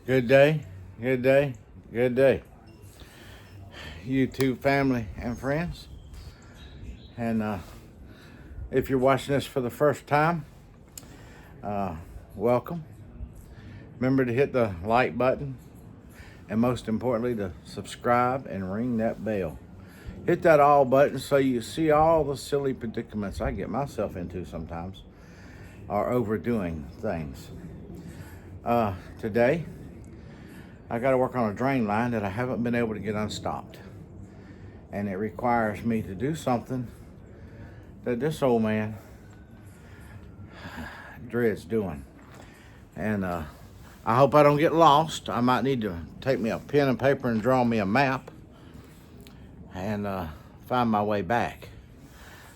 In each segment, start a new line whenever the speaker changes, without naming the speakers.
Good day, good day, good day. YouTube family and friends. And if you're watching this for the first time, welcome. Remember to hit the like button and most importantly to subscribe and ring that bell. Hit that all button so you see all the silly predicaments I get myself into sometimes or overdoing things. Today, I got to work on a drain line that I haven't been able to get unstopped. And it requires me to do something that this old man dreads doing. And I hope I don't get lost. I might need to take me a pen and paper and draw me a map and find my way back.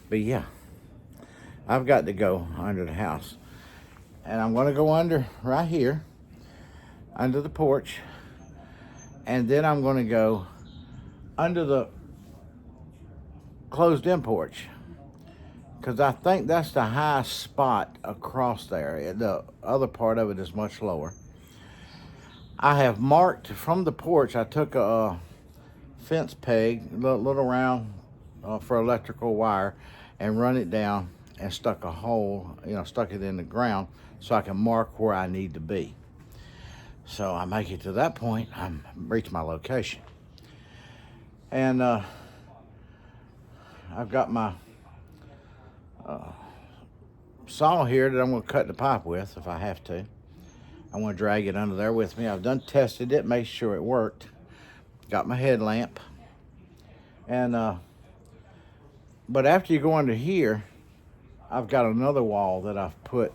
But yeah, I've got to go under the house. And I'm going to go under right here, under the porch. And then I'm going to go under the closed-in porch, because I think that's the highest spot across there. The other part of it is much lower. I have marked from the porch, I took a fence peg, little round for electrical wire, and run it down and stuck a hole, stuck it in the ground so I can mark where I need to be. So I make it to that point, I'm reach my location. And I've got my saw here that I'm going to cut the pipe with if I have to. I want to drag it under there with me. I've done tested it, made sure it worked. Got my headlamp. And but after you go under here, I've got another wall that I've put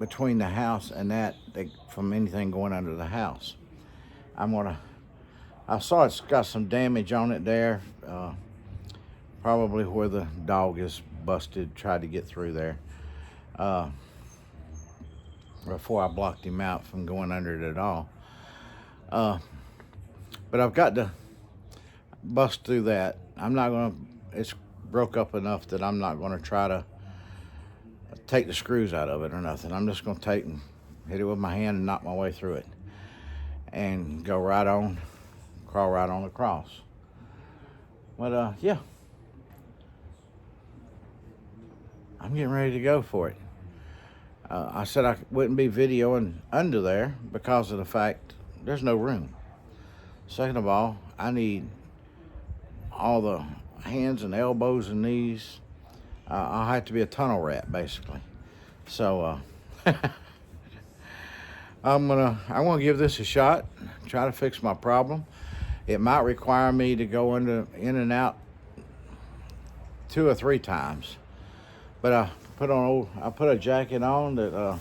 between the house and that from anything going under the house. I saw it's got some damage on it there. Probably where the dog is busted, tried to get through there. Before I blocked him out from going under it at all. But I've got to bust through that. It's broke up enough that I'm not going to try to take the screws out of it or nothing. I'm just going to take and hit it with my hand and knock my way through it. And go right on, crawl right on across. But yeah. I'm getting ready to go for it. I said I wouldn't be videoing under there because of the fact there's no room. Second of all, I need all the hands and elbows and knees. I'll have to be a tunnel rat, basically. So I'm gonna give this a shot, try to fix my problem. It might require me to go in and out 2 or 3 times. But I put a jacket on that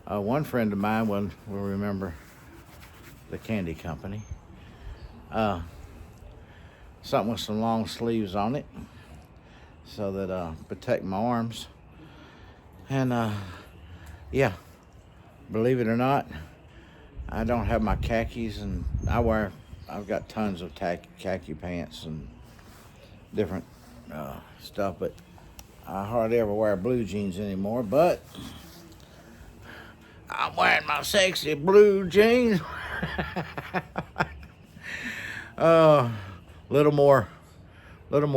one friend of mine will remember, the candy company. Something with some long sleeves on it so that protect my arms. And yeah, believe it or not, I don't have my khakis, and I've got tons of khaki pants and different stuff, but I hardly ever wear blue jeans anymore, but I'm wearing my sexy blue jeans. Little more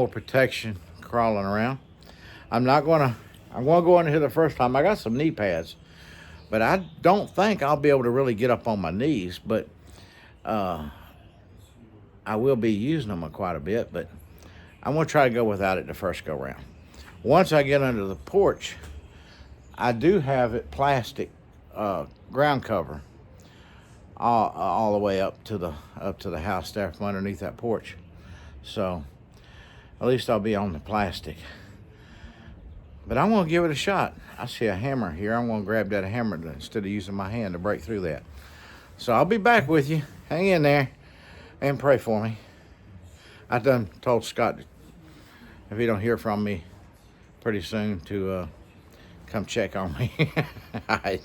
protection crawling around. I'm gonna go in here the first time. I got some knee pads, but I don't think I'll be able to really get up on my knees, but I will be using them quite a bit, but I'm gonna try to go without it the first go round. Once I get under the porch, I do have it plastic ground cover all the way up to the house there from underneath that porch. So at least I'll be on the plastic. But I'm gonna give it a shot. I see a hammer here. I'm gonna grab that hammer instead of using my hand to break through that. So I'll be back with you. Hang in there and pray for me. I done told Scott if he don't hear from me pretty soon to come check on me. All right.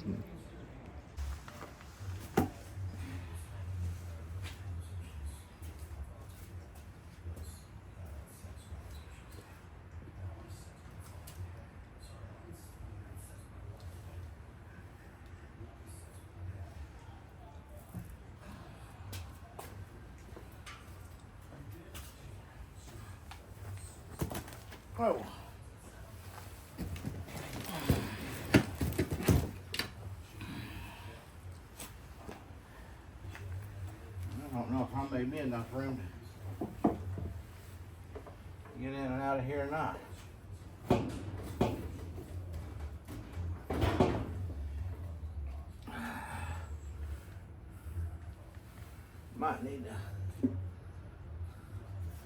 Whoa. I don't know if I made me enough room to get in and out of here or not. Might need to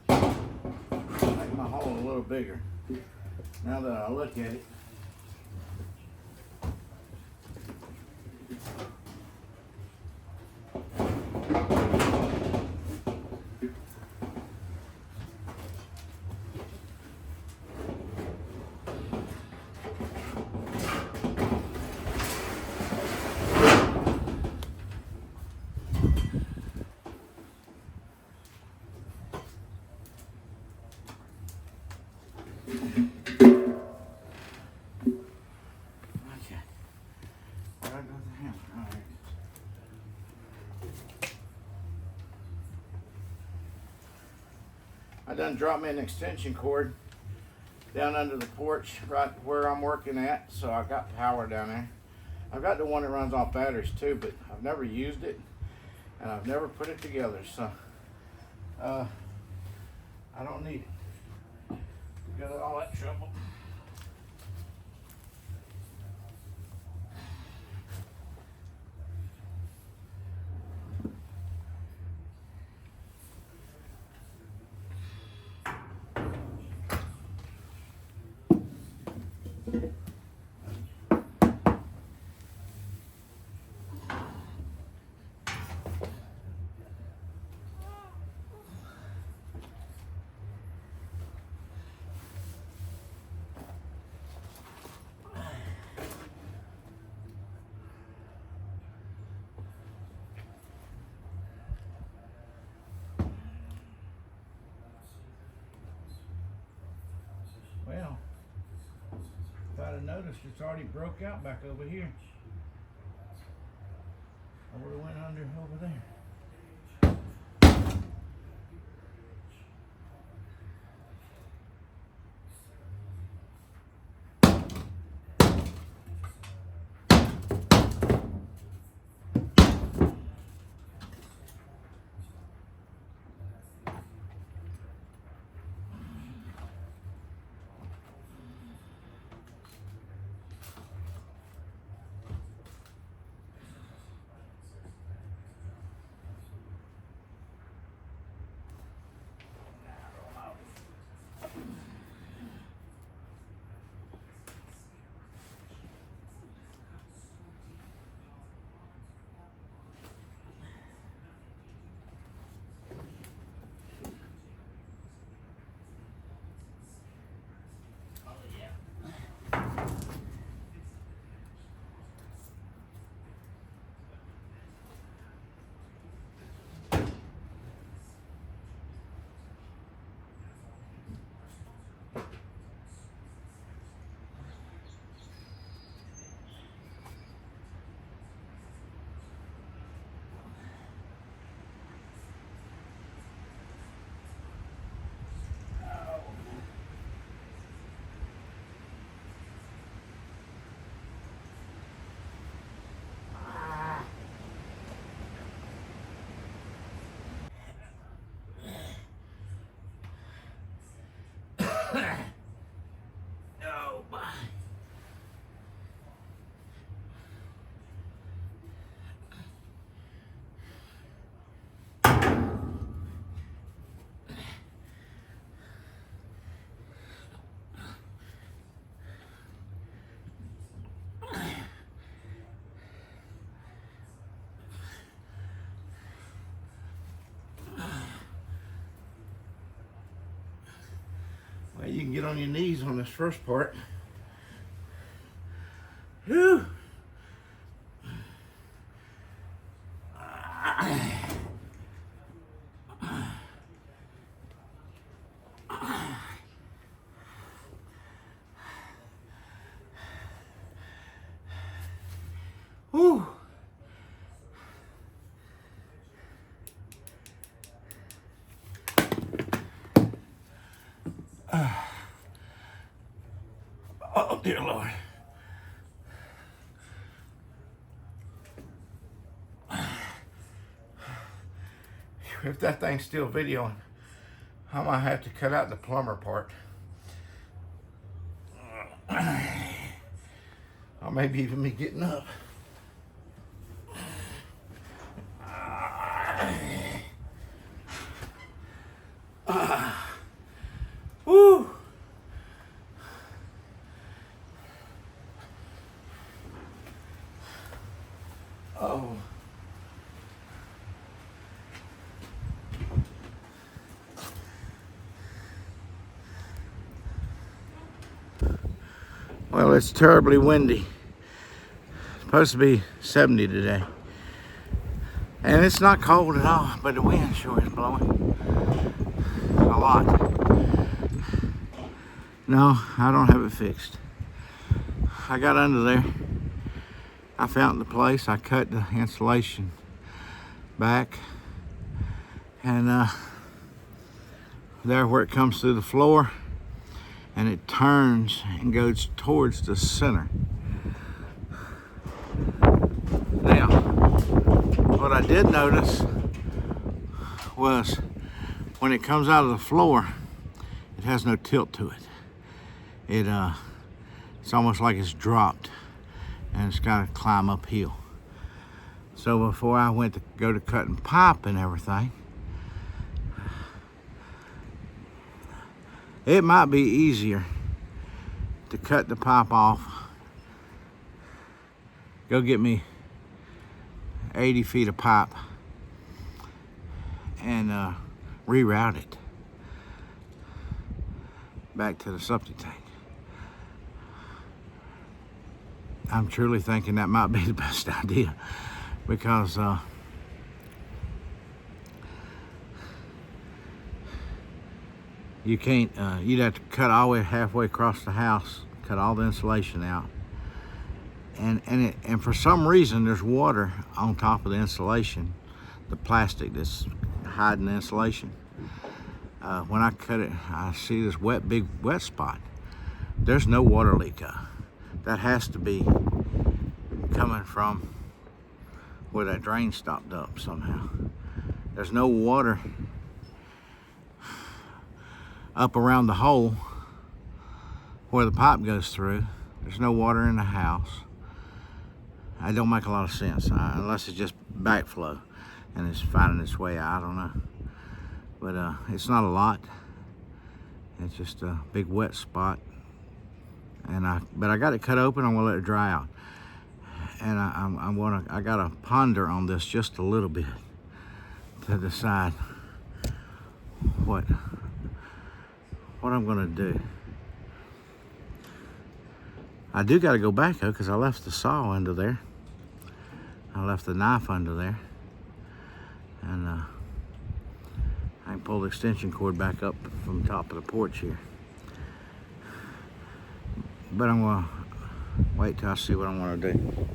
make my hole a little bigger now that I look at it. I done dropped me an extension cord down under the porch right where I'm working at, so I got power down there. I've got the one that runs off batteries too, but I've never used it and I've never put it together, so I don't need it. Got all that trouble. Well, if I'd have noticed, it's already broke out back over here. I would have went under over there. Well, you can get on your knees on this first part. Whew. Whew. Oh, dear Lord. If that thing's still videoing, I might have to cut out the plumber part. Or maybe even me getting up. Woo! Oh. Well, it's terribly windy. It's supposed to be 70 today. And it's not cold at all, but the wind sure is blowing a lot. No, I don't have it fixed. I got under there. I found the place. I cut the insulation back. And there where it comes through the floor, and it turns and goes towards the center. Now, what I did notice was when it comes out of the floor, it has no tilt to it. It's almost like it's dropped and it's got to climb uphill. So before I went to go to cutting pipe and everything, it might be easier to cut the pipe off, go get me 80 feet of pipe and reroute it back to the septic tank. I'm truly thinking that might be the best idea, because you can't, you'd have to cut all the way halfway across the house, cut all the insulation out. And for some reason, there's water on top of the insulation, the plastic that's hiding the insulation. When I cut it, I see this big wet spot. There's no water leak. That has to be coming from where that drain stopped up somehow. There's no water up around the hole where the pipe goes through. There's no water in the house. It don't make a lot of sense, unless it's just backflow and it's finding its way out. I don't know, but it's not a lot. It's just a big wet spot, but I got it cut open. I'm gonna let it dry out, and I gotta ponder on this just a little bit to decide what I'm gonna do. I do got to go back though, because I left the saw under there. I left the knife under there, and I can pull the extension cord back up from the top of the porch here. But I'm gonna wait till I see what I'm gonna do.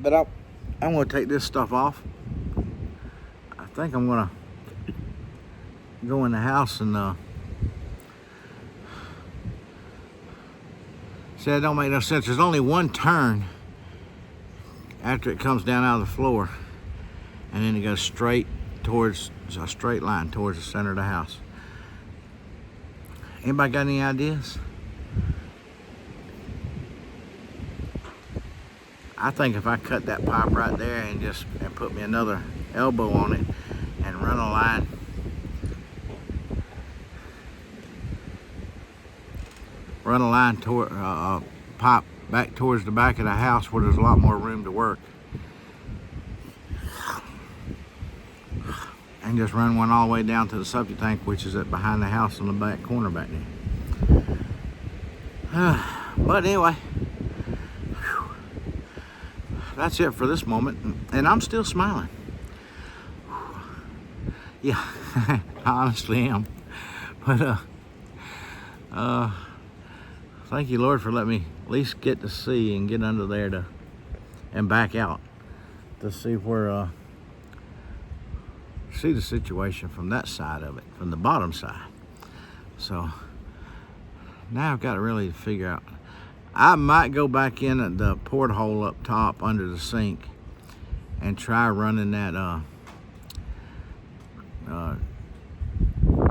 But I'm gonna take this stuff off. I think I'm gonna go in the house and see, that don't make no sense. There's only one turn after it comes down out of the floor, and then it goes straight towards a straight line towards the center of the house. Anybody got any ideas? I think if I cut that pipe right there and put me another elbow on it and run a line toward pipe back towards the back of the house where there's a lot more room to work, and just run one all the way down to the septic tank, which is behind the house in the back corner back there. But anyway, that's it for this moment, and I'm still smiling. Yeah, I honestly am. But thank you, Lord, for letting me at least get to see and get under there and back out to see where see the situation from that side of it, from the bottom side. So now I've got to really figure out I might go back in at the porthole up top under the sink and try running that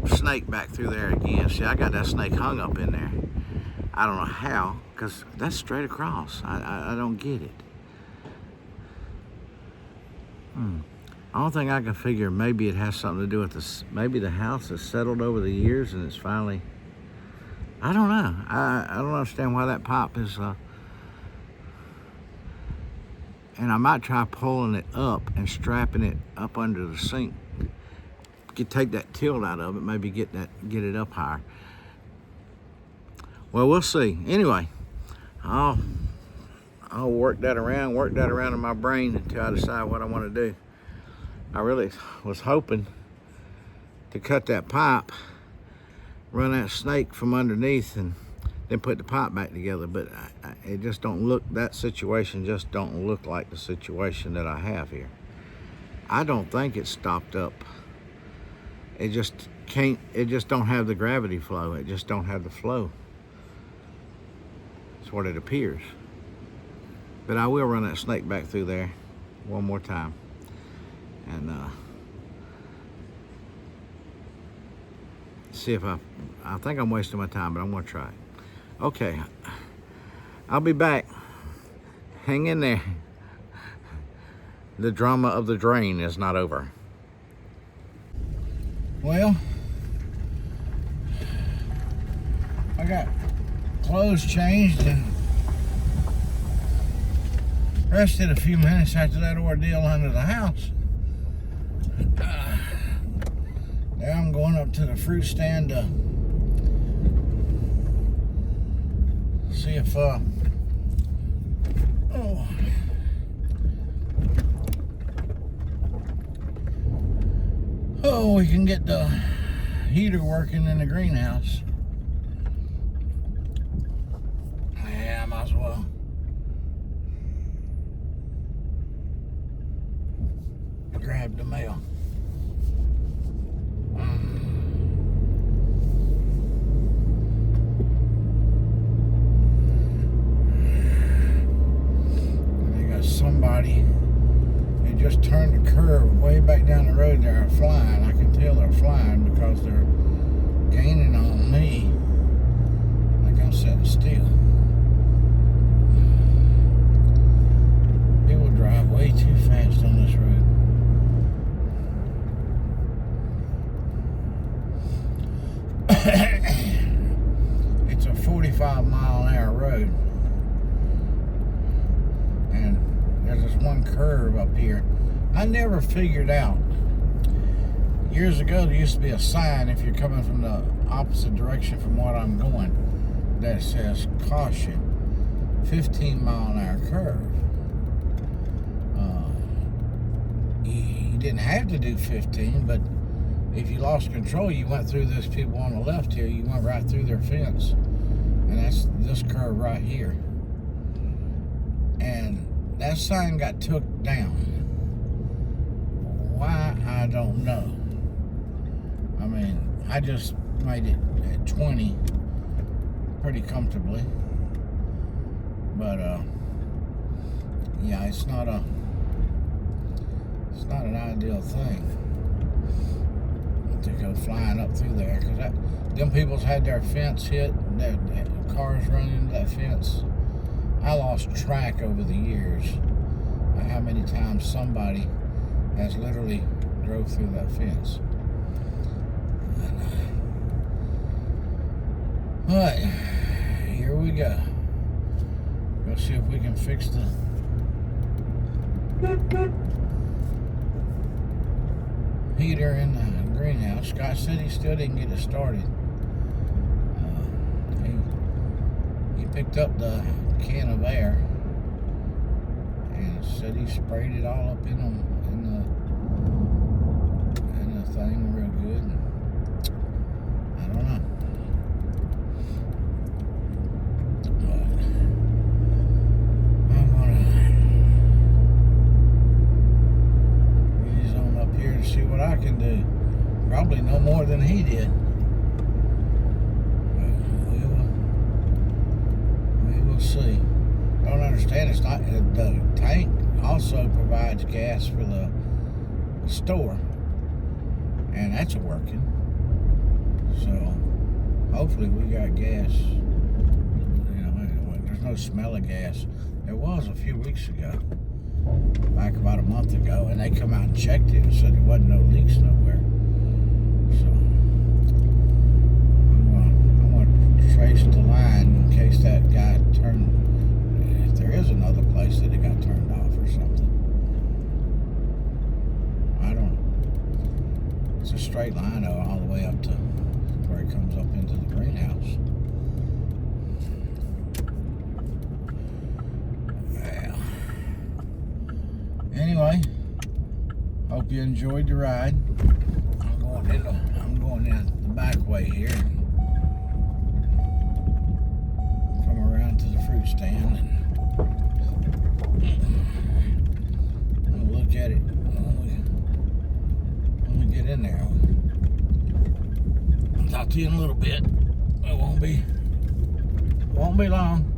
snake back through there again. See, I got that snake hung up in there. I don't know how, because that's straight across. I don't get it. I don't think I can figure maybe it has something to do with this. Maybe the house has settled over the years and it's finally, I don't know. I don't understand why that pipe is, and I might try pulling it up and strapping it up under the sink. Take that tilt out of it, maybe get it up higher. Well, we'll see. Anyway, I'll work that around in my brain until I decide what I want to do. I really was hoping to cut that pipe, run that snake from underneath, and then put the pipe back together. But it just don't look, that situation just don't look like the situation that I have here. I don't think it's stopped up. It just don't have the gravity flow. It just don't have the flow. That's what it appears. But I will run that snake back through there one more time. And see if I think I'm wasting my time, but I'm gonna try it. Okay, I'll be back. Hang in there. The drama of the drain is not over. Well, I got clothes changed and rested a few minutes after that ordeal under the house. Now I'm going up to the fruit stand to see if we can get the heater working in the greenhouse. Yeah, I might as well. Grab the mail. They got somebody. They just turned the curve way back down the road. They're flying. I can tell they're flying because they're gaining on me like I'm sitting still. People drive way too fast on this road. It's a 45-mile-an-hour road, and there's this one curve up here. I never figured out. Years ago, there used to be a sign if you're coming from the opposite direction from what I'm going that says caution, 15-mile-an-hour curve. You didn't have to do 15, but if you lost control, you went through those people on the left here, you went right through their fence. And that's this curve right here. And that sign got took down. Why, I don't know. I mean, I just made it at 20 pretty comfortably. But, yeah, it's not an ideal thing to go flying up through there, because them people's had their fence hit, their cars running into that fence. I lost track over the years of how many times somebody has literally drove through that fence. But here we go. Go see if we can fix the heater in the greenhouse. Scott said he still didn't get it started. He picked up the can of air and said he sprayed it all up in the thing real good. I don't know. But I'm gonna ease on up here to see what I can do. Probably no more than he did. We will Let's see. Don't understand. It's not the tank also provides gas for the store, and that's working. So hopefully we got gas. You know, there's no smell of gas. There was a few weeks ago, back about a month ago, and they come out and checked it and said there wasn't no leaks nowhere. So I'm gonna trace the line in case that guy turned. If there is another place that it got turned off or something, I don't know. It's a straight line all the way up to where it comes up into the greenhouse. Well, anyway, hope you enjoyed the ride. I'm going in the back way here. Come around to the fruit stand and look at it when we get in there. I'll talk to you in a little bit. It won't be long.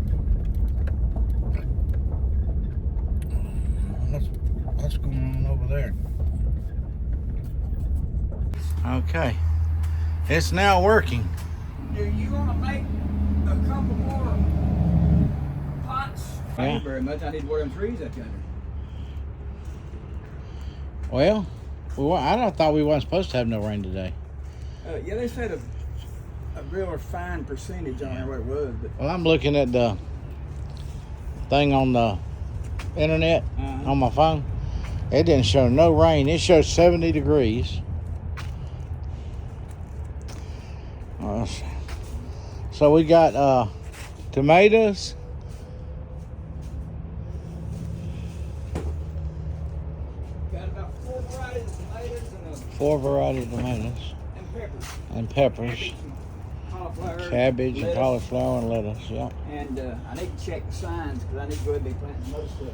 What's going on over there? Okay, it's now working.
Do you want to make a couple more pots?
Yeah.
Not very much. I need to water them trees up yonder.
Well, I thought we weren't supposed to have no rain today.
Yeah, they said a real fine percentage on there what it was, but
Well, I'm looking at the thing on the internet on my phone. It didn't show no rain. It showed 70 degrees. So we got tomatoes.
got about 4 varieties of tomatoes
4 varieties of tomatoes.
and peppers.
And peppers.
Cauliflower.
Cabbage and
lettuce.
cauliflower and lettuce, yep.
And I need to check the signs because I need to go ahead and be planting most stuff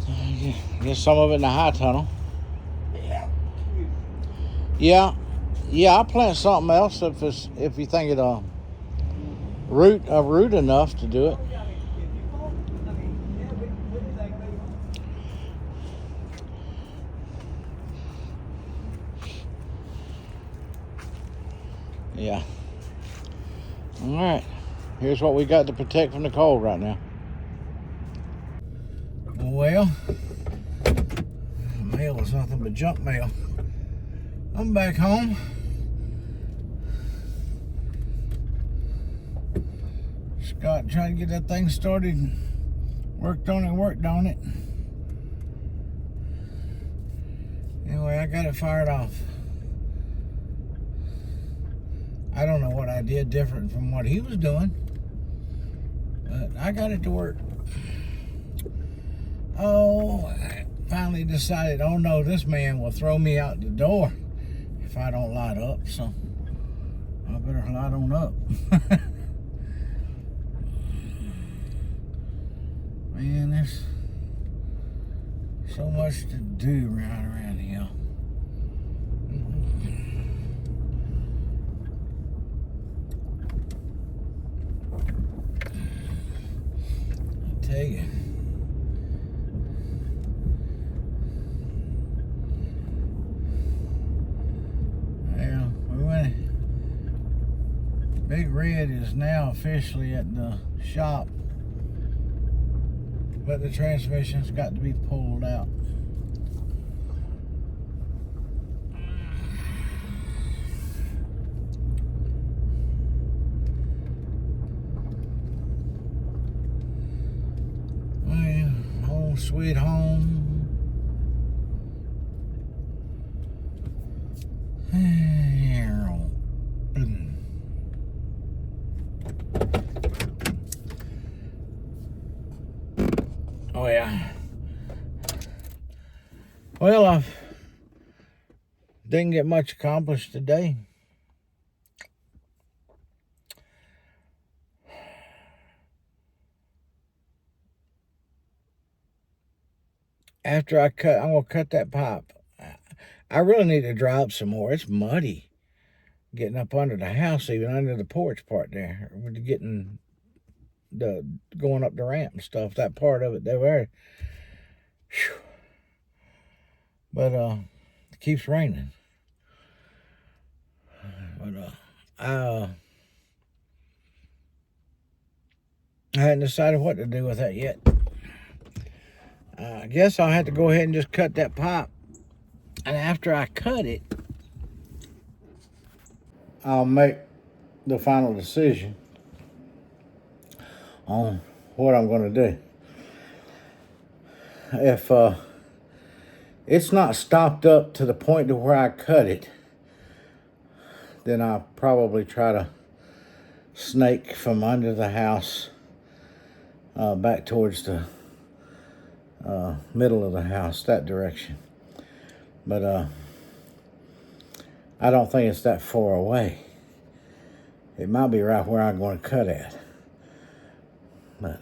ASAP.
Get some of it in the high tunnel.
Yeah.
Yeah, I'll plant something else if you think it'll root enough to do it. Yeah. All right. Here's what we got to protect from the cold right now. Well, mail is nothing but junk mail. I'm back home. Scott tried to get that thing started. Worked on it. Anyway, I got it fired off. I don't know what I did different from what he was doing, but I got it to work. Oh, I finally decided, oh no, this man will throw me out the door if I don't light up, so I better light on up. Man, there's so much to do right around here. I tell you. Yeah, we went. Big Red is now officially at the shop, but the transmission's got to be pulled out. Well, home sweet home. Oh yeah. Well, I didn't get much accomplished today. After I'm gonna cut that pipe. I really need to dry up some more. It's muddy getting up under the house, even under the porch part there. We're getting the going up the ramp and stuff. That part of it, they were. Whew. But it keeps raining. But I hadn't decided what to do with that yet. I guess I'll have to go ahead and just cut that pipe. And after I cut it, I'll make the final decision on what I'm going to do. If it's not stopped up to the point to where I cut it, then I'll probably try to snake from under the house back towards the middle of the house, that direction. But I don't think it's that far away. It might be right where I'm going to cut at. But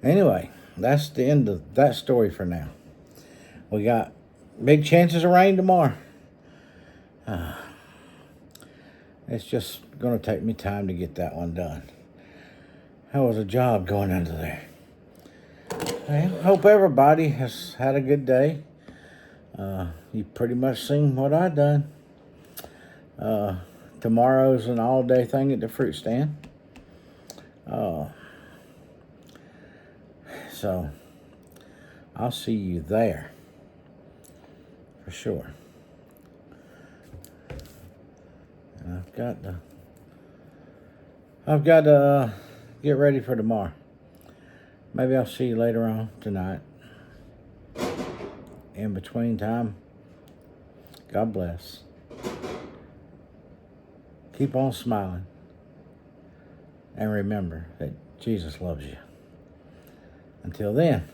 anyway, that's the end of that story for now. We got big chances of rain tomorrow. It's just going to take me time to get that one done. That was a job going under there. Well, hope everybody has had a good day. You pretty much seen what I done. Tomorrow's an all-day thing at the fruit stand. So I'll see you there for sure. And I've got to get ready for tomorrow. Maybe I'll see you later on tonight. In between time, God bless. Keep on smiling. And remember that Jesus loves you. Until then.